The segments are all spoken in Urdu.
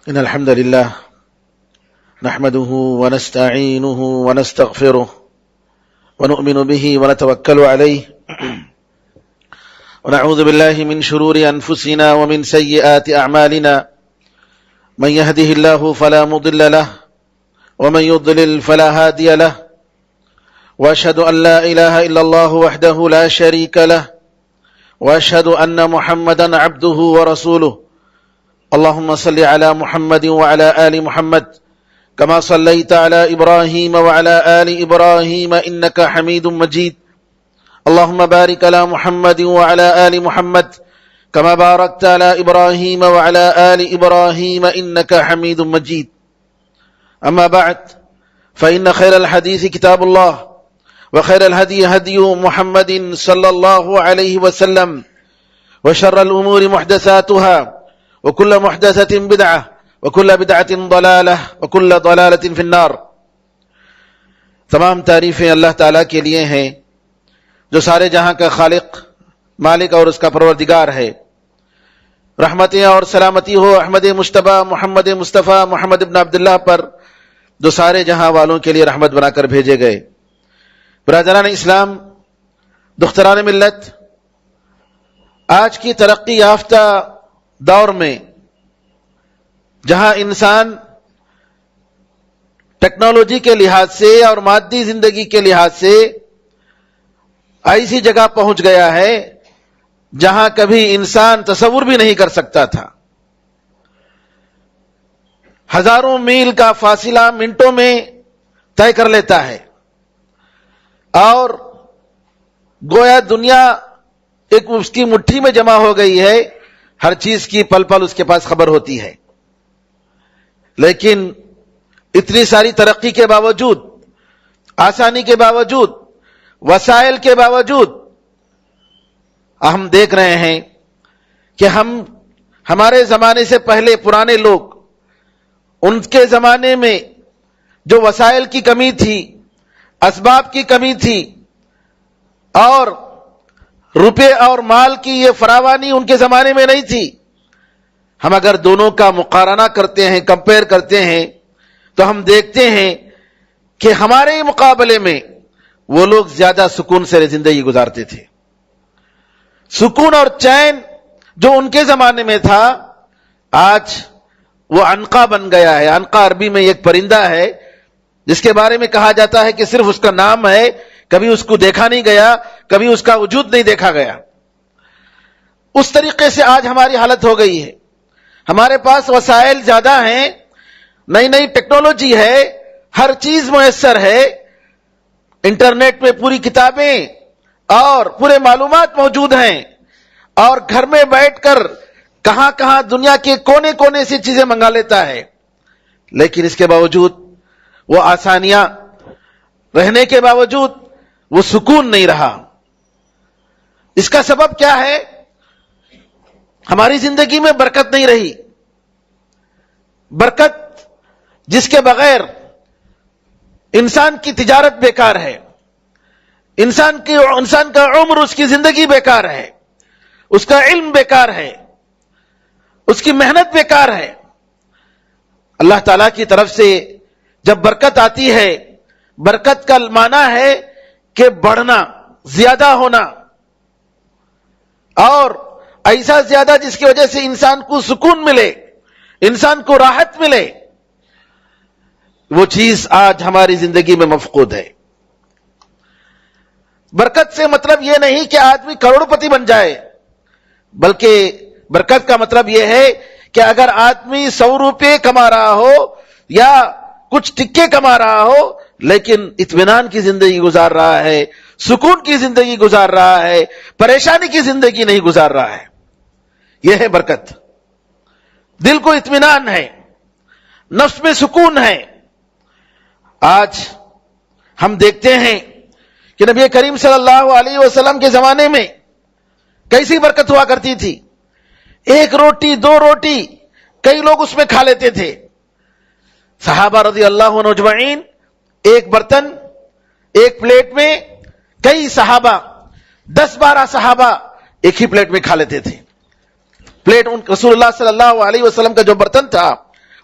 إن الحمد لله نحمده ونستعينه ونستغفره ونؤمن به ونتوكل عليه ونعوذ بالله من شرور أنفسنا ومن سيئات أعمالنا من يهده الله فلا مضل له ومن يضلل فلا هادي له وأشهد أن لا إله إلا الله وحده لا شريك له وأشهد أن محمدا عبده ورسوله اللهم صل على محمد وعلى آل محمد كما صليت على إبراهيم وعلى آل إبراهيم إنك حميد مجيد اللهم بارك على محمد وعلى آل محمد كما باركت على إبراهيم وعلى آل إبراهيم إنك حميد مجيد أما بعد فإن خير الحديث كتاب الله وخير الهدي هدي محمد صلى الله عليه وسلم وشر الأمور محدثاتها وكل محدثة بدعة وكل بدعة ضلالة وكل ضلالة في النار۔ تمام تعریفیں اللہ تعالیٰ کے لیے ہیں جو سارے جہاں کا خالق، مالک اور اس کا پروردگار ہے۔ رحمتیں اور سلامتی ہو احمد مجتبی محمد مصطفیٰ محمد ابن عبداللہ پر جو سارے جہاں والوں کے لیے رحمت بنا کر بھیجے گئے۔ برادران اسلام، دختران ملت، آج کی ترقی یافتہ دور میں جہاں انسان ٹیکنالوجی کے لحاظ سے اور مادی زندگی کے لحاظ سے ایسی جگہ پہنچ گیا ہے جہاں کبھی انسان تصور بھی نہیں کر سکتا تھا۔ ہزاروں میل کا فاصلہ منٹوں میں طے کر لیتا ہے اور گویا دنیا ایک اس کی مٹھی میں جمع ہو گئی ہے، ہر چیز کی پل پل اس کے پاس خبر ہوتی ہے۔ لیکن اتنی ساری ترقی کے باوجود، آسانی کے باوجود، وسائل کے باوجود ہم دیکھ رہے ہیں کہ ہمارے زمانے سے پہلے پرانے لوگ، ان کے زمانے میں جو وسائل کی کمی تھی، اسباب کی کمی تھی اور روپے اور مال کی یہ فراوانی ان کے زمانے میں نہیں تھی، ہم اگر دونوں کا مقارنہ کرتے ہیں، کمپیئر کرتے ہیں، تو ہم دیکھتے ہیں کہ ہمارے مقابلے میں وہ لوگ زیادہ سکون سے زندگی گزارتے تھے۔ سکون اور چین جو ان کے زمانے میں تھا آج وہ عنقا بن گیا ہے۔ عنقا عربی میں ایک پرندہ ہے جس کے بارے میں کہا جاتا ہے کہ صرف اس کا نام ہے، کبھی اس کو دیکھا نہیں گیا، کبھی اس کا وجود نہیں دیکھا گیا۔ اس طریقے سے آج ہماری حالت ہو گئی ہے۔ ہمارے پاس وسائل زیادہ ہیں، نئی نئی ٹیکنالوجی ہے، ہر چیز میسر ہے، انٹرنیٹ میں پوری کتابیں اور پورے معلومات موجود ہیں، اور گھر میں بیٹھ کر کہاں کہاں دنیا کے کونے کونے سے چیزیں منگا لیتا ہے۔ لیکن اس کے باوجود وہ آسانیاں رہنے کے باوجود وہ سکون نہیں رہا۔ اس کا سبب کیا ہے؟ ہماری زندگی میں برکت نہیں رہی۔ برکت جس کے بغیر انسان کی تجارت بیکار ہے، انسان کا عمر، اس کی زندگی بیکار ہے، اس کا علم بیکار ہے، اس کی محنت بیکار ہے۔ اللہ تعالیٰ کی طرف سے جب برکت آتی ہے، برکت کا معنی ہے کہ بڑھنا، زیادہ ہونا، اور ایسا زیادہ جس کی وجہ سے انسان کو سکون ملے، انسان کو راحت ملے۔ وہ چیز آج ہماری زندگی میں مفقود ہے۔ برکت سے مطلب یہ نہیں کہ آدمی کروڑ پتی بن جائے، بلکہ برکت کا مطلب یہ ہے کہ اگر آدمی 100 روپے کما رہا ہو یا کچھ ٹکے کما رہا ہو لیکن اطمینان کی زندگی گزار رہا ہے، سکون کی زندگی گزار رہا ہے، پریشانی کی زندگی نہیں گزار رہا ہے، یہ ہے برکت۔ دل کو اطمینان ہے، نفس میں سکون ہے۔ آج ہم دیکھتے ہیں کہ نبی کریم صلی اللہ علیہ وسلم کے زمانے میں کیسی برکت ہوا کرتی تھی۔ ایک روٹی، 2 روٹی کئی لوگ اس میں کھا لیتے تھے۔ صحابہ رضی اللہ عنہ اجمعین ایک برتن، ایک پلیٹ میں کئی صحابہ، 10-12 صحابہ ایک ہی پلیٹ میں کھا لیتے تھے۔ پلیٹ رسول اللہ صلی اللہ علیہ وسلم کا جو برتن تھا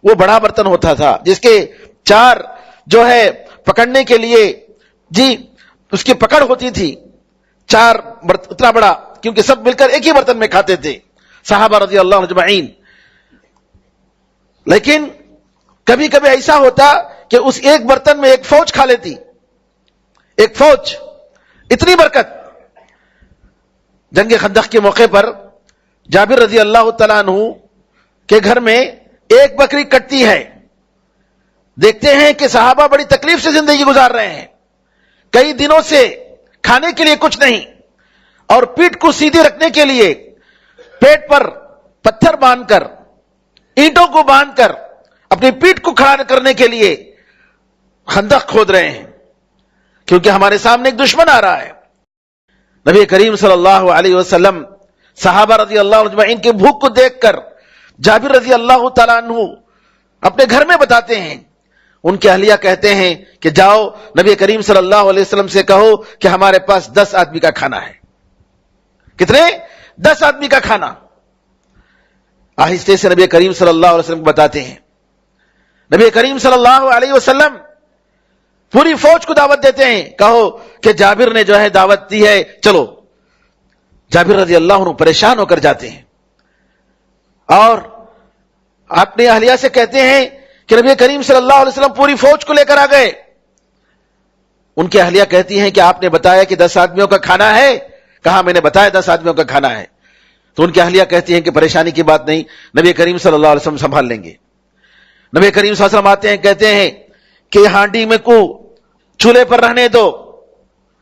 وہ بڑا برتن ہوتا تھا جس کے 4 جو ہے پکڑنے کے لیے اس کی پکڑ ہوتی تھی، 4 اتنا بڑا، کیونکہ سب مل کر ایک ہی برتن میں کھاتے تھے صحابہ رضی اللہ عنہم اجمعین۔ لیکن کبھی کبھی ایسا ہوتا کہ اس ایک برتن میں ایک فوج کھا لیتی، ایک فوج، اتنی برکت۔ جنگ خندق کے موقع پر جابر رضی اللہ تعالیٰ عنہ کے گھر میں ایک بکری کٹتی ہے، دیکھتے ہیں کہ صحابہ بڑی تکلیف سے زندگی گزار رہے ہیں، کئی دنوں سے کھانے کے لیے کچھ نہیں، اور پیٹ کو سیدھی رکھنے کے لیے پیٹ پر پتھر باندھ کر، اینٹوں کو باندھ کر اپنی پیٹ کو کھڑا کرنے کے لیے خندق کھود رہے ہیں، کیونکہ ہمارے سامنے ایک دشمن آ رہا ہے۔ نبی کریم صلی اللہ علیہ وسلم صحابہ رضی اللہ عنہ اجمعین کی بھوک کو دیکھ کر جابر رضی اللہ تعالیٰ عنہ اپنے گھر میں بتاتے ہیں، ان کے اہلیہ کہتے ہیں کہ جاؤ نبی کریم صلی اللہ علیہ وسلم سے کہو کہ ہمارے پاس 10 آدمی کا کھانا ہے۔ کتنے؟ 10 آدمی کا کھانا۔ آہستہ سے نبی کریم صلی اللہ علیہ وسلم کو بتاتے ہیں، نبی کریم صلی اللہ علیہ وسلم پوری فوج کو دعوت دیتے ہیں، کہو کہ جابر نے جو ہے دعوت دی ہے، چلو۔ جابر رضی اللہ عنہ پریشان ہو کر جاتے ہیں اور اپنی اہلیہ سے کہتے ہیں کہ نبی کریم صلی اللہ علیہ وسلم پوری فوج کو لے کر آ گئے۔ ان کی اہلیہ کہتی ہیں کہ آپ نے بتایا کہ 10 آدمیوں کا کھانا ہے، کہا میں نے بتایا 10 آدمیوں کا کھانا ہے۔ تو ان کی اہلیہ کہتی ہیں کہ پریشانی کی بات نہیں، نبی کریم صلی اللہ علیہ وسلم سنبھال لیں گے۔ نبی کریم صلی اللہ علیہ وسلم آتے ہیں، کہتے ہیں کہ ہانڈی میں کو چولہے پر رہنے دو،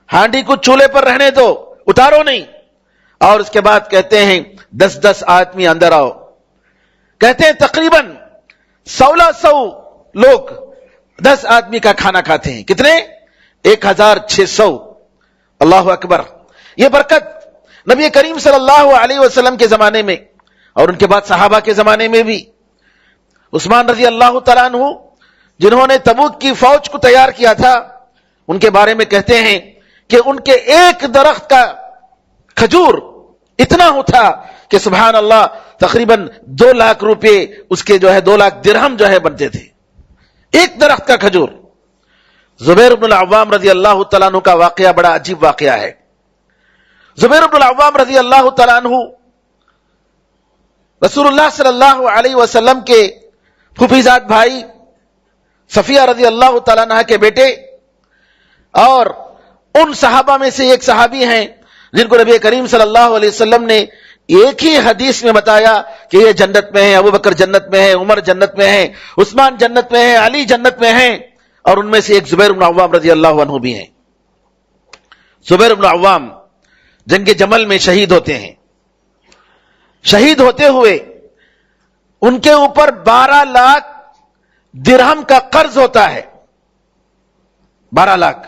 ہانڈی کو چولہے پر رہنے دو، اتارو نہیں۔ اور اس کے بعد کہتے ہیں 10 آدمی اندر آؤ۔ کہتے ہیں تقریباً 1600 لوگ 10 آدمی کا کھانا کھاتے ہیں۔ کتنے؟ 1600۔ اللہ اکبر۔ یہ برکت نبی کریم صلی اللہ علیہ وسلم کے زمانے میں اور ان کے بعد صحابہ کے زمانے میں بھی۔ عثمان رضی اللہ تعالیٰ عنہ جنہوں نے تبوک کی فوج کو تیار کیا تھا، ان کے بارے میں کہتے ہیں کہ ان کے ایک درخت کا کھجور اتنا ہوتا کہ سبحان اللہ تقریباً 2 لاکھ روپے اس کے جو ہے 2 لاکھ درہم جو ہے بنتے تھے، ایک درخت کا کھجور۔ زبیر بن العوام رضی اللہ تعالیٰ عنہ کا واقعہ بڑا عجیب واقعہ ہے۔ زبیر بن العوام رضی اللہ تعالیٰ عنہ رسول اللہ صلی اللہ علیہ وسلم کے پھوپھیزاد بھائی صفیہ رضی اللہ تعالیٰ عنہ کے بیٹے، اور ان صحابہ میں سے ایک صحابی ہیں جن کو نبی کریم صلی اللہ علیہ وسلم نے ایک ہی حدیث میں بتایا کہ یہ جنت میں ہے، ابو بکر جنت میں ہے، عمر جنت میں ہے، عثمان جنت میں ہے، علی جنت میں ہے، اور ان میں سے ایک زبیر بن عوام رضی اللہ عنہ بھی ہیں۔ زبیر بن عوام جنگ جمل میں شہید ہوتے ہیں۔ شہید ہوتے ہوئے ان کے اوپر 12 لاکھ درہم کا قرض ہوتا ہے، 12 لاکھ۔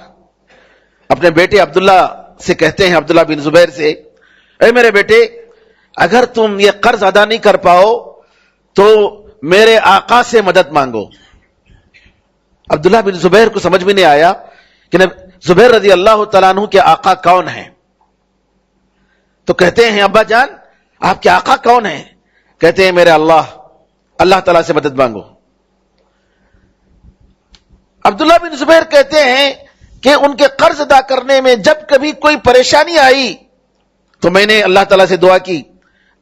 اپنے بیٹے عبداللہ سے کہتے ہیں، عبداللہ بن زبیر سے، اے میرے بیٹے اگر تم یہ قرض ادا نہیں کر پاؤ تو میرے آقا سے مدد مانگو۔ عبداللہ بن زبیر کو سمجھ میں نہیں آیا کہ زبیر رضی اللہ تعالیٰ عنہ کے آقا کون ہیں، تو کہتے ہیں ابا جان آپ کے آقا کون ہیں؟ کہتے ہیں میرے اللہ تعالیٰ سے مدد مانگو۔ عبداللہ بن زبیر کہتے ہیں کہ ان کے قرض ادا کرنے میں جب کبھی کوئی پریشانی آئی تو میں نے اللہ تعالیٰ سے دعا کی،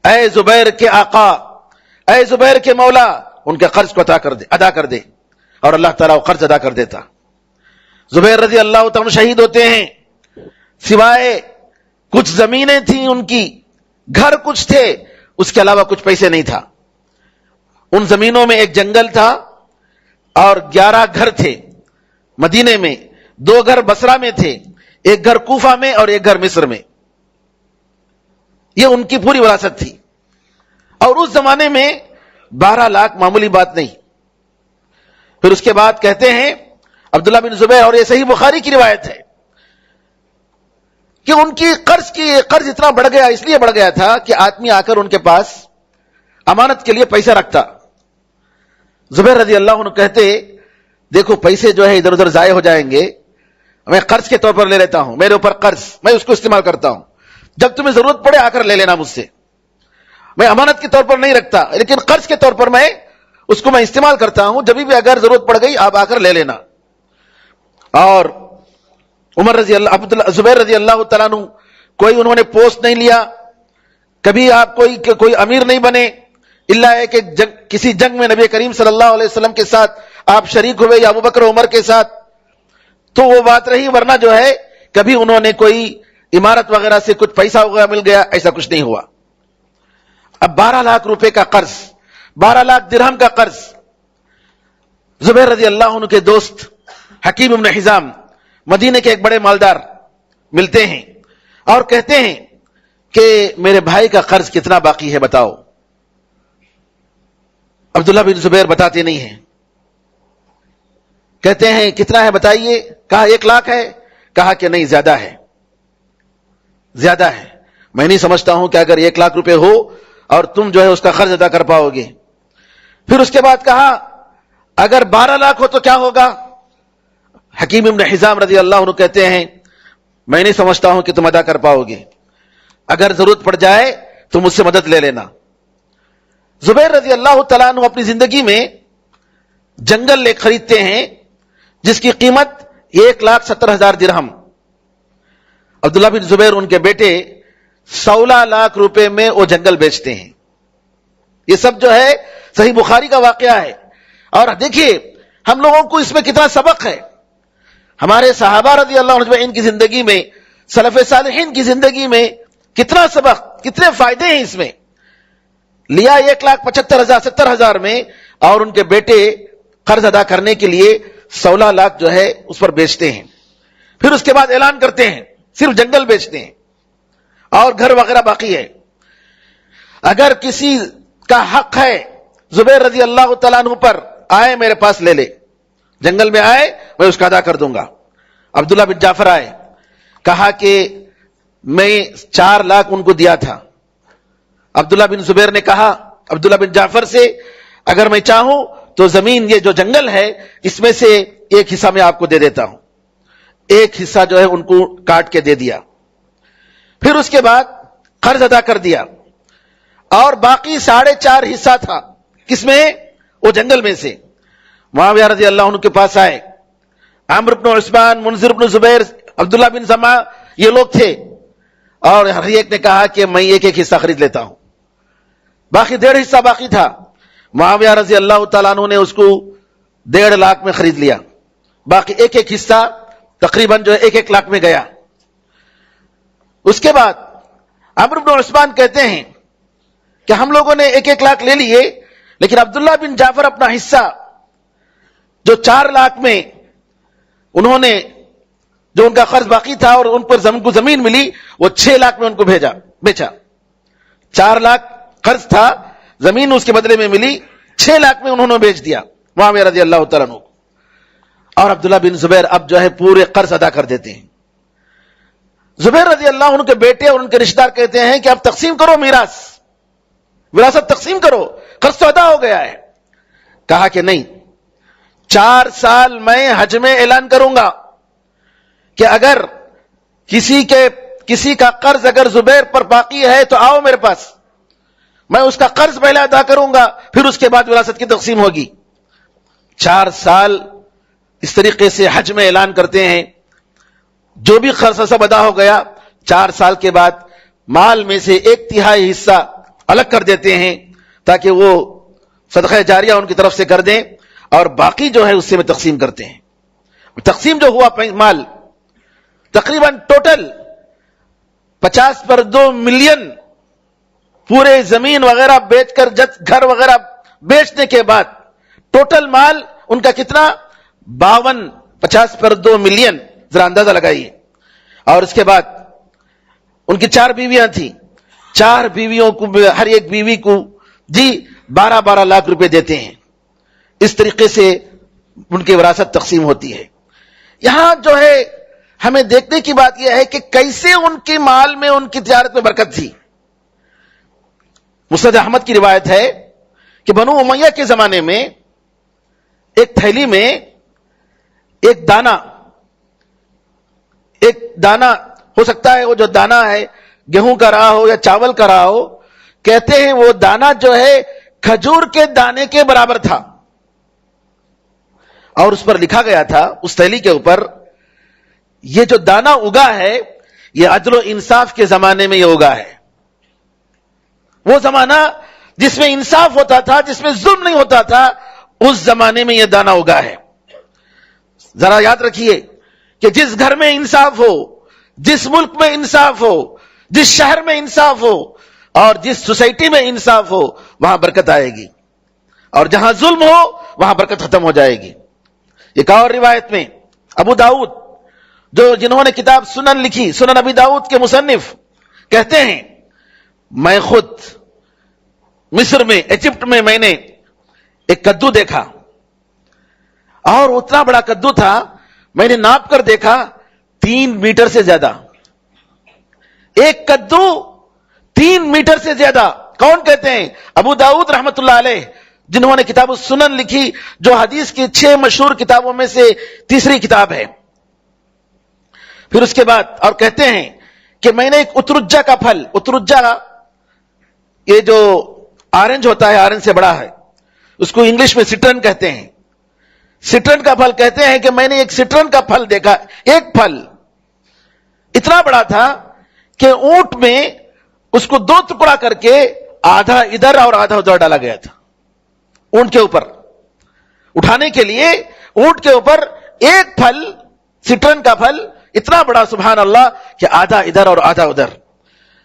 اے زبیر کے آقا، اے زبیر کے مولا، ان کے قرض کو ادا کر دے، اور اللہ تعالیٰ وہ قرض ادا کر دیتا۔ زبیر رضی اللہ تعالیٰ شہید ہوتے ہیں، سوائے کچھ زمینیں تھیں ان کی، گھر کچھ تھے، اس کے علاوہ کچھ پیسے نہیں تھا۔ ان زمینوں میں ایک جنگل تھا اور 11 گھر تھے مدینے میں، 2 گھر بصرہ میں تھے، ایک گھر کوفہ میں اور ایک گھر مصر میں۔ یہ ان کی پوری وراثت تھی، اور اس زمانے میں 12 لاکھ معمولی بات نہیں۔ پھر اس کے بعد کہتے ہیں عبداللہ بن زبیر، اور یہ صحیح بخاری کی روایت ہے، کہ ان کی قرض اتنا بڑھ گیا، اس لیے بڑھ گیا تھا کہ آدمی آ کر ان کے پاس امانت کے لیے پیسہ رکھتا۔ زبیر رضی اللہ عنہ کہتے دیکھو پیسے جو ہے ادھر ادھر ضائع ہو جائیں گے، میں قرض کے طور پر لے لیتا ہوں، میرے اوپر قرض، میں اس کو استعمال کرتا ہوں، جب تمہیں ضرورت پڑے آ کر لے لینا مجھ سے، میں امانت کے طور پر نہیں رکھتا، لیکن قرض کے طور پر میں اس کو میں استعمال کرتا ہوں, جب بھی اگر ضرورت پڑ گئی آپ آ کر لے لینا. اور عمر رضی اللہ, زبیر رضی اللہ تعالیٰ عنہ, کوئی انہوں نے پوسٹ نہیں لیا, کبھی آپ کوئی امیر نہیں بنے, اللہ ہے کہ کسی جنگ میں نبی کریم صلی اللہ علیہ وسلم کے ساتھ آپ شریک ہوئے یا ابو بکر عمر کے ساتھ, تو وہ بات رہی, ورنہ جو ہے کبھی انہوں نے کوئی عمارت وغیرہ سے کچھ پیسہ وغیرہ مل گیا, ایسا کچھ نہیں ہوا. اب 12 لاکھ روپے کا قرض, 12 لاکھ درہم کا قرض. زبیر رضی اللہ عنہ کے دوست حکیم ابن حزام مدینے کے ایک بڑے مالدار ملتے ہیں اور کہتے ہیں کہ میرے بھائی کا قرض کتنا باقی ہے بتاؤ. عبداللہ بن زبیر بتاتے نہیں ہیں, کہتے ہیں کتنا ہے بتائیے. کہا 1 لاکھ ہے. کہا کہ نہیں, زیادہ ہے, زیادہ ہے, میں نہیں سمجھتا ہوں کہ اگر 1 لاکھ روپے ہو اور تم جو ہے اس کا قرض ادا کر پاؤ گے. پھر اس کے بعد کہا اگر 12 لاکھ ہو تو کیا ہوگا. حکیم ابن حزام رضی اللہ عنہ کہتے ہیں میں نہیں سمجھتا ہوں کہ تم ادا کر پاؤ گے, اگر ضرورت پڑ جائے تو مجھ سے مدد لے لینا. زبیر رضی اللہ تعالیٰ عنہ اپنی زندگی میں جنگل خریدتے ہیں جس کی قیمت 1,70,000 درہم. عبداللہ بن زبیر ان کے بیٹے 16 لاکھ روپے میں وہ جنگل بیچتے ہیں. یہ سب جو ہے صحیح بخاری کا واقعہ ہے. اور دیکھیے ہم لوگوں کو اس میں کتنا سبق ہے. ہمارے صحابہ رضی اللہ عنہ ان کی زندگی میں, سلف صالحین کی زندگی میں کتنا سبق, کتنے فائدے ہیں اس میں. لیا 1,75,000 70,000 میں, اور ان کے بیٹے قرض ادا کرنے کے لیے 16 لاکھ جو ہے اس پر بیچتے ہیں. پھر اس کے بعد اعلان کرتے ہیں صرف جنگل بیچتے ہیں اور گھر وغیرہ باقی ہے. اگر کسی کا حق ہے زبیر رضی اللہ تعالیٰ عنہ پر, آئے میرے پاس لے لے, جنگل میں آئے میں اس کا ادا کر دوں گا. عبداللہ بن جعفر آئے, کہا کہ میں 4 لاکھ ان کو دیا تھا. عبداللہ بن زبیر نے کہا عبداللہ بن جعفر سے اگر میں چاہوں تو زمین یہ جو جنگل ہے اس میں سے ایک حصہ میں آپ کو دے دیتا ہوں. ایک حصہ جو ہے ان کو کاٹ کے دے دیا. پھر اس کے بعد قرض ادا کر دیا اور باقی 4.5 حصہ تھا کس میں, وہ جنگل میں سے. معاویہ رضی اللہ عنہ کے پاس آئے, عمرو بن عثمان, منذر بن زبیر, عبداللہ بن زما, یہ لوگ تھے, اور ہر ایک نے کہا کہ میں ایک حصہ خرید لیتا ہوں. باقی 1.5 حصہ باقی تھا. معاویہ رضی اللہ تعالیٰ عنہ نے اس کو 1.5 لاکھ میں خرید لیا. باقی ایک حصہ تقریباً جو ہے 1 لاکھ میں گیا. اس کے بعد عمرو بن عثمان کہتے ہیں کہ ہم لوگوں نے 1 لاکھ لے لیے, لیکن عبداللہ بن جعفر اپنا حصہ جو 4 لاکھ میں انہوں نے, جو ان کا قرض باقی تھا اور ان پر کو زمین ملی, وہ 6 لاکھ میں ان کو بیچا. 4 لاکھ قرض تھا, زمین اس کے بدلے میں ملی, 6 لاکھ میں انہوں نے بیچ دیا معاویہ رضی اللہ تعالیٰ عنہ. اور عبداللہ بن زبیر اب جو ہے پورے قرض ادا کر دیتے ہیں. زبیر رضی اللہ عنہ کے بیٹے اور ان کے رشتہ دار کہتے ہیں کہ اب تقسیم کرو میراث, وراثت تقسیم کرو, قرض تو ادا ہو گیا ہے. کہا کہ نہیں, 4 سال میں حج میں اعلان کروں گا کہ اگر کسی کا قرض اگر زبیر پر باقی ہے تو آؤ میرے پاس, میں اس کا قرض پہلے ادا کروں گا, پھر اس کے بعد وراثت کی تقسیم ہوگی. 4 سال اس طریقے سے حج میں اعلان کرتے ہیں. جو بھی قرض سب ادا ہو گیا, 4 سال کے بعد مال میں سے 1/3 حصہ الگ کر دیتے ہیں تاکہ وہ صدقہ جاریہ ان کی طرف سے کر دیں, اور باقی جو ہے اس سے میں تقسیم کرتے ہیں. تقسیم جو ہوا مال تقریباً ٹوٹل 50 ملین, پورے زمین وغیرہ بیچ کر گھر وغیرہ بیچنے کے بعد ٹوٹل مال ان کا کتنا, 50 ملین, ذرا اندازہ لگائیے. اور اس کے بعد ان کی 4 بیویاں تھیں, 4 بیویوں کو ہر ایک بیوی کو 12 لاکھ روپے دیتے ہیں. اس طریقے سے ان کی وراثت تقسیم ہوتی ہے. یہاں جو ہے ہمیں دیکھنے کی بات یہ ہے کہ کیسے ان کے مال میں, ان کی تجارت میں برکت تھی. مسند احمد کی روایت ہے کہ بنو امیہ کے زمانے میں ایک تھیلی میں ایک دانہ ہو سکتا ہے, وہ جو دانہ ہے گیہوں کا رہا ہو یا چاول کا رہا ہو, کہتے ہیں وہ دانہ جو ہے کھجور کے دانے کے برابر تھا، اور اس پر لکھا گیا تھا، اس تھیلی کے اوپر، یہ جو دانہ اگا ہے یہ عدل و انصاف کے زمانے میں یہ اگا ہے، وہ زمانہ جس میں انصاف ہوتا تھا، جس میں ظلم نہیں ہوتا تھا، اس زمانے میں یہ دانہ اگا ہے۔ ذرا یاد رکھیے کہ جس گھر میں انصاف ہو، جس ملک میں انصاف ہو، جس شہر میں انصاف ہو، اور جس سوسائٹی میں انصاف ہو، وہاں برکت آئے گی، اور جہاں ظلم ہو وہاں برکت ختم ہو جائے گی۔ ایک اور روایت میں ابو داؤد، جنہوں نے کتاب سنن لکھی، سنن ابی داؤد کے مصنف، کہتے ہیں میں خود مصر میں، ایجپٹ میں نے ایک کدو دیکھا، اور اتنا بڑا کدو تھا، میں نے ناپ کر دیکھا 3 میٹر سے زیادہ، ایک کدو 3 میٹر سے زیادہ۔ کون کہتے ہیں؟ ابو داؤد رحمت اللہ علیہ، جنہوں نے کتاب السنن لکھی، جو حدیث کی 6 مشہور کتابوں میں سے تیسری کتاب ہے۔ پھر اس کے بعد اور کہتے ہیں کہ میں نے ایک اترجا کا پھل، اترجا یہ جو آرنج ہوتا ہے، آرنج سے بڑا ہے، اس کو انگلش میں سٹرن کہتے ہیں، سٹرن کا پھل کہتے ہیں کہ میں نے ایک سٹرن کا پھل دیکھا، ایک پھل اتنا بڑا تھا کہ اونٹ میں اس کو 2 ٹکڑا کر کے آدھا ادھر اور آدھا ادھر ڈالا گیا تھا، اونٹ کے اوپر اٹھانے کے لیے، اونٹ کے اوپر ایک پھل، سٹرن کا پھل اتنا بڑا، سبحان اللہ، کہ آدھا ادھر اور آدھا ادھر۔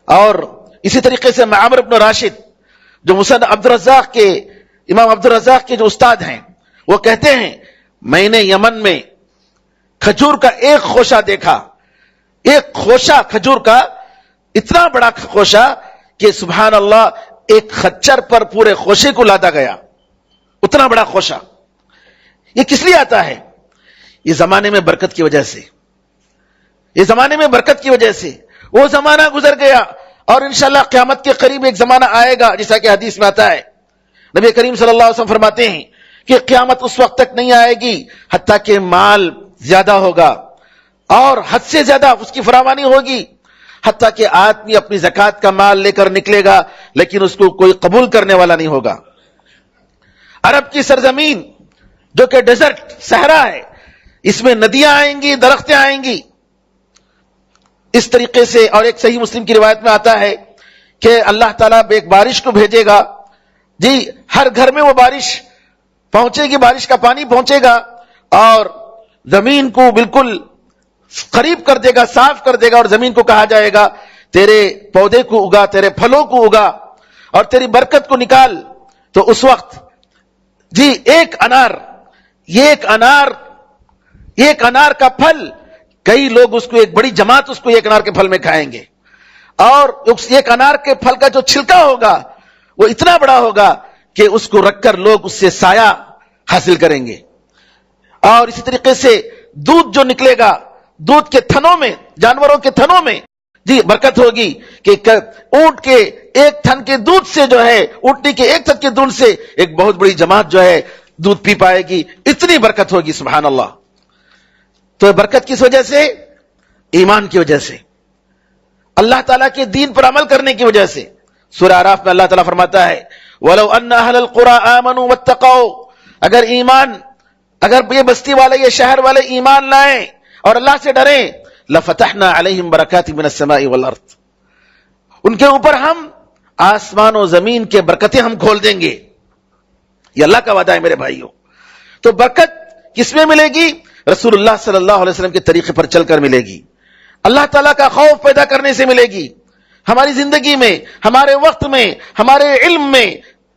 اور اسی طریقے سے معمر بن راشد، جو مسند عبدالرزاق کے امام عبدالرزاق کے جو استاد ہیں، وہ کہتے ہیں میں نے یمن میں کھجور کا ایک خوشہ دیکھا، ایک خوشہ کھجور کا، اتنا بڑا خوشہ کہ سبحان اللہ ایک خچر پر پورے خوشے کو لادا گیا، اتنا بڑا خوشہ۔ یہ کس لیے آتا ہے؟ یہ زمانے میں برکت کی وجہ سے، یہ زمانے میں برکت کی وجہ سے۔ وہ زمانہ گزر گیا، اور انشاءاللہ قیامت کے قریب ایک زمانہ آئے گا، جیسا کہ حدیث میں آتا ہے، نبی کریم صلی اللہ علیہ وسلم فرماتے ہیں کہ قیامت اس وقت تک نہیں آئے گی حتیٰ کہ مال زیادہ ہوگا اور حد سے زیادہ اس کی فراوانی ہوگی، حتیٰ کہ آدمی اپنی زکوٰۃ کا مال لے کر نکلے گا لیکن اس کو کوئی قبول کرنے والا نہیں ہوگا۔ عرب کی سرزمین جو کہ ڈیزرٹ، صحرا ہے، اس میں ندیاں آئیں گی، درختیں آئیں گی، اس طریقے سے۔ اور ایک صحیح مسلم کی روایت میں آتا ہے کہ اللہ تعالیٰ ایک بارش کو بھیجے گا، جی ہر گھر میں وہ بارش پہنچے گی، بارش کا پانی پہنچے گا، اور زمین کو بالکل قریب کر دے گا، صاف کر دے گا، اور زمین کو کہا جائے گا تیرے پودے کو اگا، تیرے پھلوں کو اگا، اور تیری برکت کو نکال۔ تو اس وقت جی ایک انار کا پھل، کئی لوگ اس کو، ایک بڑی جماعت اس کو ایک انار کے پھل میں کھائیں گے، اور ایک انار کے پھل کا جو چھلکا ہوگا وہ اتنا بڑا ہوگا کہ اس کو رکھ کر لوگ اس سے سایہ حاصل کریں گے۔ اور اسی طریقے سے دودھ جو نکلے گا، دودھ کے تھنوں میں، جانوروں کے تھنوں میں جی برکت ہوگی کہ اونٹ کے ایک تھن کے دودھ سے جو ہے، اونٹنی کے ایک تھن کے دودھ سے ایک بہت بڑی جماعت جو ہے دودھ پی پائے گی، اتنی برکت ہوگی، سبحان اللہ۔ تو برکت کس وجہ سے؟ ایمان کی وجہ سے، اللہ تعالیٰ کے دین پر عمل کرنے کی وجہ سے۔ سورہ اعراف میں اللہ تعالیٰ فرماتا ہے وَلَوْ أَنَّ أَهْلَ الْقُرَىٰ آمَنُوا وَاتَّقَوْا، اگر یہ بستی والے، یہ شہر والے ایمان لائیں اور اللہ سے ڈریں، لَفَتَحْنَا عَلَيْهِمْ بَرَكَاتٍ مِنَ السَّمَاءِ وَالْأَرْضِ، ان کے اوپر ہم آسمان و زمین کے برکتیں ہم کھول دیں گے۔ یہ اللہ کا وعدہ ہے میرے بھائیوں۔ تو برکت کس میں ملے گی؟ رسول اللہ صلی اللہ علیہ وسلم کے طریقے پر چل کر ملے گی، اللہ تعالیٰ کا خوف پیدا کرنے سے ملے گی۔ ہماری زندگی میں، ہمارے وقت میں، ہمارے علم میں،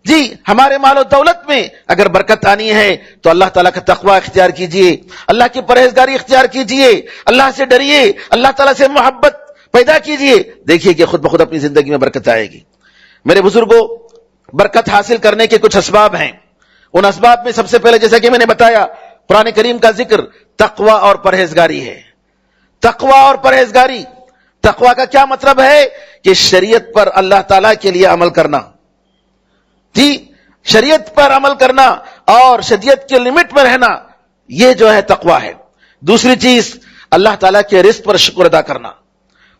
جی ہمارے مال و دولت میں اگر برکت آنی ہے تو اللہ تعالیٰ کا تقوی اختیار کیجئے، اللہ کی پرہیزگاری اختیار کیجئے، اللہ سے ڈریے، اللہ تعالیٰ سے محبت پیدا کیجئے، دیکھیے کہ خود بخود اپنی زندگی میں برکت آئے گی۔ میرے بزرگوں، برکت حاصل کرنے کے کچھ اسباب ہیں۔ ان اسباب میں سب سے پہلے، جیسا کہ میں نے بتایا، قرآن کریم کا ذکر تقوی اور پرہیزگاری ہے۔ تقوی اور پرہیزگاری، تقوی کا کیا مطلب ہے؟ کہ شریعت پر اللہ تعالیٰ کے لیے عمل کرنا، جی شریعت پر عمل کرنا اور شریعت کے لمٹ میں رہنا، یہ جو ہے تقوی ہے۔ دوسری چیز، اللہ تعالیٰ کے رزق پر شکر ادا کرنا۔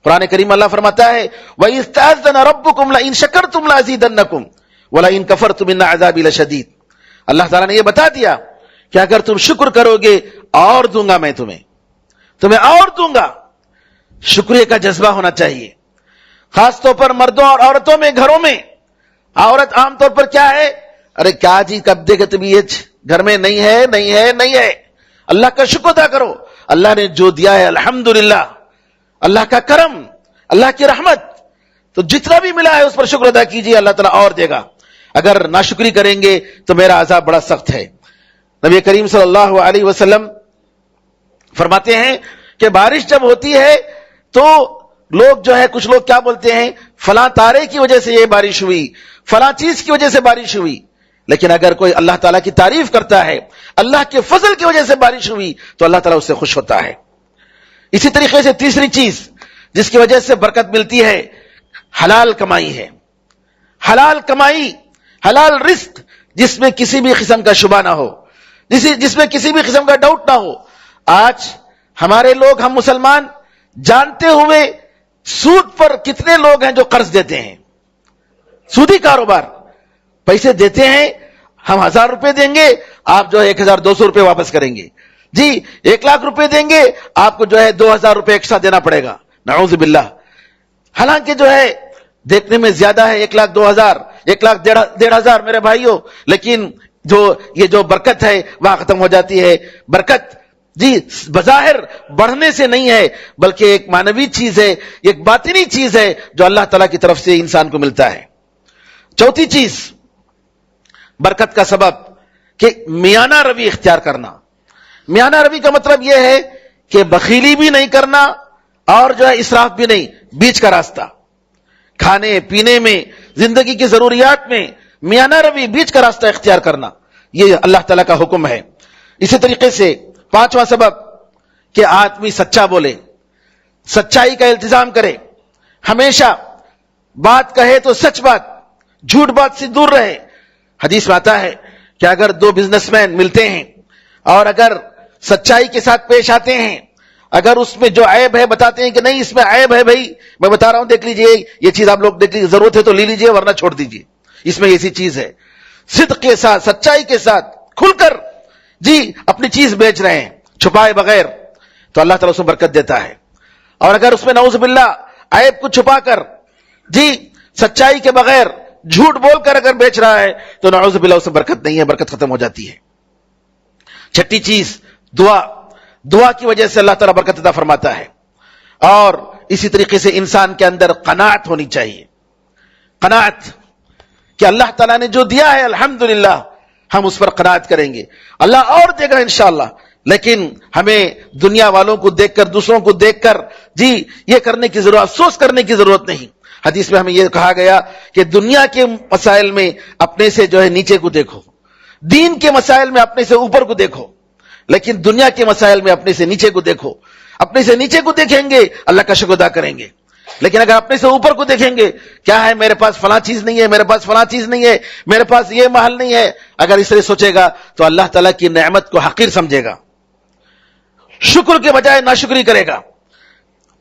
قرآن کریم اللہ فرماتا ہے وَإِذْ تَأَذَّنَ رَبُّكُمْ لَئِن شَكَرْتُمْ لَأَزِيدَنَّكُمْ، وَلَئِن كَفَرْتُمْ إِنَّ عَذَابِي لَشَدِيدٌ. اللہ تعالیٰ نے یہ بتا دیا کہ اگر تم شکر کرو گے اور دوں گا، میں تمہیں اور دوں گا. شکریہ کا جذبہ ہونا چاہیے، خاص طور پر مردوں اور عورتوں میں. گھروں میں عورت عام طور پر کیا ہے، ارے کیا جی کب دیکھے طبیعت گھر میں نہیں ہے. اللہ کا شکر ادا کرو، اللہ نے جو دیا ہے الحمدللہ، اللہ کا کرم، اللہ کی رحمت. تو جتنا بھی ملا ہے اس پر شکر ادا کیجیے، اللہ تعالیٰ اور دے گا. اگر ناشکری کریں گے تو میرا عذاب بڑا سخت ہے. نبی کریم صلی اللہ علیہ وسلم فرماتے ہیں کہ بارش جب ہوتی ہے تو لوگ جو ہے، کچھ لوگ کیا بولتے ہیں، فلاں تارے کی وجہ سے یہ بارش ہوئی، فلاں چیز کی وجہ سے بارش ہوئی. لیکن اگر کوئی اللہ تعالیٰ کی تعریف کرتا ہے، اللہ کے فضل کی وجہ سے بارش ہوئی، تو اللہ تعالیٰ اس سے خوش ہوتا ہے. اسی طریقے سے تیسری چیز جس کی وجہ سے برکت ملتی ہے، حلال کمائی ہے. حلال کمائی، حلال رزق، جس میں کسی بھی قسم کا شبہ نہ ہو، جس میں کسی بھی قسم کا ڈاؤٹ نہ ہو. آج ہمارے لوگ، ہم مسلمان جانتے ہوئے سود پر کتنے لوگ ہیں جو قرض دیتے ہیں، سودی کاروبار. پیسے دیتے ہیں، ہم 1000 روپے دیں گے، آپ جو ہے 1200 روپے واپس کریں گے. جی 1,00,000 روپے دیں گے، آپ کو جو ہے 2000 روپے ایکسٹرا دینا پڑے گا. نعوذ باللہ. حالانکہ جو ہے دیکھنے میں زیادہ ہے، 1,00,000 2,000 1,00,000 1,500 میرے بھائیوں، لیکن یہ جو برکت ہے وہاں ختم ہو جاتی ہے. برکت جی بظاہر بڑھنے سے نہیں ہے، بلکہ ایک معنوی چیز ہے، ایک باطنی چیز ہے جو اللہ تعالیٰ کی طرف سے انسان کو ملتا ہے. چوتھی چیز برکت کا سبب کہ میانہ روی اختیار کرنا. میانہ روی کا مطلب یہ ہے کہ بخیلی بھی نہیں کرنا اور جو ہے اسراف بھی نہیں، بیچ کا راستہ. کھانے پینے میں، زندگی کی ضروریات میں میانہ روی، بیچ کا راستہ اختیار کرنا، یہ اللہ تعالیٰ کا حکم ہے. اسی طریقے سے پانچواں سبب کہ آدمی سچا بولے، سچائی کا التزام کرے. ہمیشہ بات کہے تو سچ بات، جھوٹ بات سے دور رہے. حدیث میں آتا ہے کہ اگر 2 بزنس مین ملتے ہیں اور اگر سچائی کے ساتھ پیش آتے ہیں، اگر اس میں جو عیب ہے بتاتے ہیں کہ نہیں اس میں عیب ہے بھائی، میں بتا رہا ہوں دیکھ لیجئے، یہ چیز آپ لوگ دیکھ لیجئے، ضرورت ہے تو لے لیجئے ورنہ چھوڑ دیجئے، اس میں ایسی چیز ہے. صدق کے ساتھ، سچائی کے ساتھ کھل کر جی اپنی چیز بیچ رہے ہیں چھپائے بغیر، تو اللہ تعالیٰ اس میں برکت دیتا ہے. اور اگر اس میں نعوذ باللہ عیب کو چھپا کر جی سچائی کے بغیر جھوٹ بول کر اگر بیچ رہا ہے تو نعوذ باللہ اس میں برکت نہیں ہے، برکت ختم ہو جاتی ہے. چھٹی چیز دعا کی وجہ سے اللہ تعالیٰ برکت عطا فرماتا ہے. اور اسی طریقے سے انسان کے اندر قناعت ہونی چاہیے. قناعت کہ اللہ تعالیٰ نے جو دیا ہے الحمدللہ، ہم اس پر قناعت کریں گے، اللہ اور دے گا انشاءاللہ. لیکن ہمیں دنیا والوں کو دیکھ کر، دوسروں کو دیکھ کر جی یہ کرنے کی ضرورت، افسوس کرنے کی ضرورت نہیں. حدیث میں ہمیں یہ کہا گیا کہ دنیا کے مسائل میں اپنے سے جو ہے نیچے کو دیکھو، دین کے مسائل میں اپنے سے اوپر کو دیکھو، لیکن دنیا کے مسائل میں اپنے سے نیچے کو دیکھو. اپنے سے نیچے کو دیکھیں گے اللہ کا شکر ادا کریں گے، لیکن اگر اپنے سے اوپر کو دیکھیں گے، کیا ہے میرے پاس فلاں چیز نہیں ہے، میرے پاس فلاں چیز نہیں ہے، میرے پاس یہ محل نہیں ہے، اگر اس طرح سوچے گا تو اللہ تعالیٰ کی نعمت کو حقیر سمجھے گا، شکر کے بجائے ناشکری کرے گا.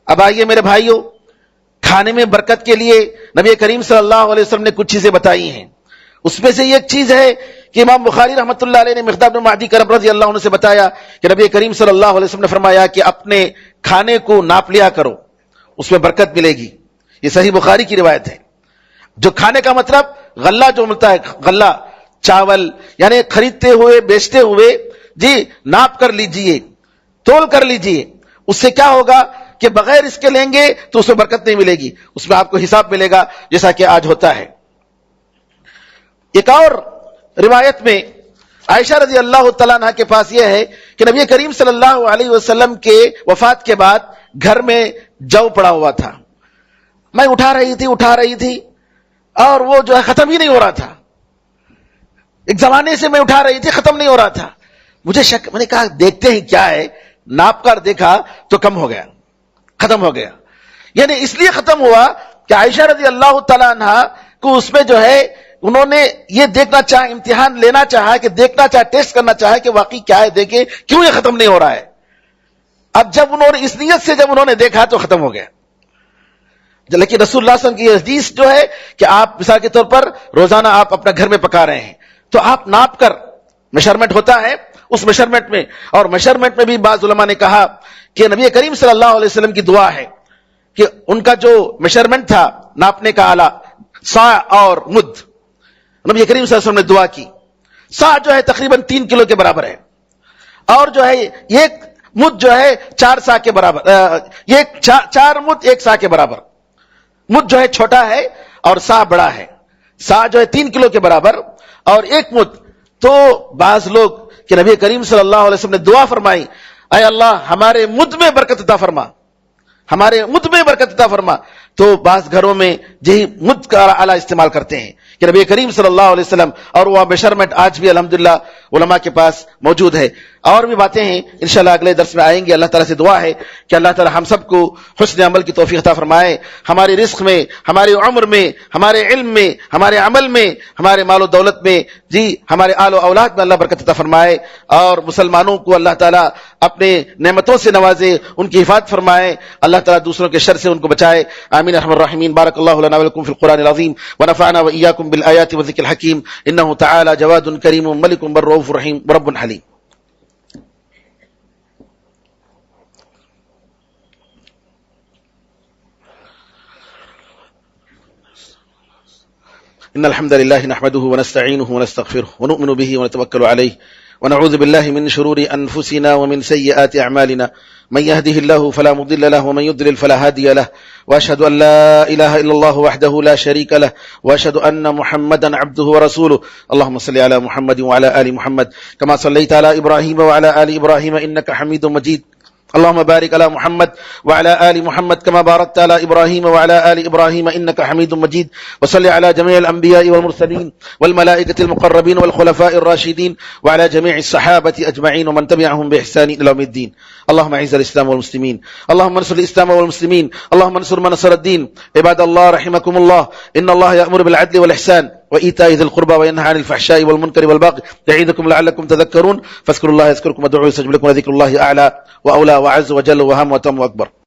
اب آئیے میرے بھائیوں، کھانے میں برکت کے لیے نبی کریم صلی اللہ علیہ وسلم نے کچھ چیزیں بتائی ہیں. اس میں سے ایک چیز ہے کہ امام بخاری رحمۃ اللہ علیہ نے مقداد بن معدی کرب رضی اللہ عنہ سے بتایا کہ نبی کریم صلی اللہ علیہ وسلم نے فرمایا کہ اپنے کھانے کو ناپ لیا کرو، اس میں برکت ملے گی. یہ صحیح بخاری کی روایت ہے. جو کھانے کا مطلب غلہ جو ملتا ہے، غلہ چاول، یعنی خریدتے ہوئے بیچتے ہوئے جی ناپ کر لیجئے، تول کر لیجئے. اس سے کیا ہوگا کہ بغیر اس کے لیں گے تو اس میں برکت نہیں ملے گی، اس میں آپ کو حساب ملے گا جیسا کہ آج ہوتا ہے. ایک اور روایت میں عائشہ رضی اللہ تعالیٰ عنہ کے پاس یہ ہے کہ نبی کریم صلی اللہ علیہ وسلم کے وفات کے بعد گھر میں جو پڑا ہوا تھا، میں اٹھا رہی تھی اور وہ جو ہے ختم ہی نہیں ہو رہا تھا. ایک زمانے سے میں اٹھا رہی تھی، ختم نہیں ہو رہا تھا. مجھے شک، میں نے کہا دیکھتے ہیں کیا ہے، ناپ کر دیکھا تو کم ہو گیا، ختم ہو گیا. یعنی اس لیے ختم ہوا کہ عائشہ رضی اللہ تعالیٰ عنہ کو اس میں جو ہے انہوں نے یہ دیکھنا چاہا، امتحان لینا چاہا، کہ دیکھنا چاہا، ٹیسٹ کرنا چاہا کہ واقعی کیا ہے، دیکھیں کیوں یہ ختم نہیں ہو رہا ہے. اب جب انہوں نے اس نیت سے جب انہوں نے دیکھا تو ختم ہو گیا. لیکن رسول اللہ صلی اللہ علیہ وسلم کی یہ حدیث جو ہے کہ آپ مثال کے طور پر روزانہ آپ اپنا گھر میں پکا رہے ہیں تو آپ ناپ کر، میشرمنٹ ہوتا ہے اس میشرمنٹ میں، اور میشرمنٹ میں بھی بعض علماء نے کہا کہ نبی کریم صلی اللہ علیہ وسلم کی دعا ہے کہ ان کا جو میشرمنٹ تھا ناپنے کا آلہ سا اور مد، نبی کریم صلی اللہ علیہ وسلم نے دعا کی. سا جو ہے تقریباً 3 کلو کے برابر ہے، اور جو ہے ایک مد جو ہے 4 سا کے برابر، یہ 4 مد 1 سا کے برابر. مد جو ہے چھوٹا ہے اور سا بڑا ہے. سا جو ہے 3 کلو کے برابر اور 1 مد. تو بعض لوگ کہ نبی کریم صلی اللہ علیہ وسلم نے دعا فرمائی، اے اللہ ہمارے مد میں برکت عطا فرما، ہمارے مد میں برکت عطا فرما. تو بعض گھروں میں یہی مد کا آلہ استعمال کرتے ہیں کہ نبی کریم صلی اللہ علیہ وسلم، اور وہ میشرمنٹ آج بھی الحمدللہ علماء کے پاس موجود ہے. اور بھی باتیں ہیں انشاءاللہ اگلے درس میں آئیں گے. اللہ تعالیٰ سے دعا ہے کہ اللہ تعالیٰ ہم سب کو حسن عمل کی توفیق عطا فرمائے، ہماری رزق میں، ہماری عمر میں، ہمارے علم میں، ہمارے عمل میں، ہمارے مال و دولت میں، جی ہمارے آل و اولاد میں اللہ برکت عطا فرمائے، اور مسلمانوں کو اللہ تعالیٰ اپنے نعمتوں سے نوازے، ان کی حفاظت فرمائے، اللہ تعالیٰ دوسروں کے شر سے ان کو بچائے. آمین ارحم الراحمین. بارک اللہ لنا ولکم فی القرآن العظیم ونفعنا وإياكم بالآیات والذکر الحکیم. انہ تعالی جواد کریم ملک بر رؤوف رحیم رب حلیم. ان الحمد لله نحمده ونستعينه ونستغفره ونؤمن به ونتوكل عليه ونعوذ بالله من شرور انفسنا ومن سيئات اعمالنا. من يهده الله فلا مضل له ومن يضلل فلا هادي له، واشهد ان لا اله الا الله وحده لا شريك له، واشهد ان محمدا عبده ورسوله. اللهم صل على محمد وعلى ال محمد كما صليت على ابراهيم وعلى ال ابراهيم انك حميد مجيد. اللهم بارك على محمد وعلى آل محمد كما باركت على إبراهيم وعلى آل إبراهيم إنك حميد مجيد. وصل على جميع الأنبياء والمرسلين والملائكة المقربين والخلفاء الراشدين وعلى جميع الصحابة أجمعين ومن تبعهم بإحسان إلى يوم الدين. اللهم أعز الإسلام والمسلمين، اللهم انصر الإسلام والمسلمين، اللهم انصر من نصر الدين. عباد الله رحمكم الله، إن الله يأمر بالعدل والإحسان وإيتاء ذي القربى وينهى عن الفحشاء والمنكر والبغي يعظكم لعلكم تذكرون. فاذكروا الله يذكركم وادعوه يستجب لكم، وذكر الله أعلى وأولى وأعز وجل وأهم وأتم وأكبر.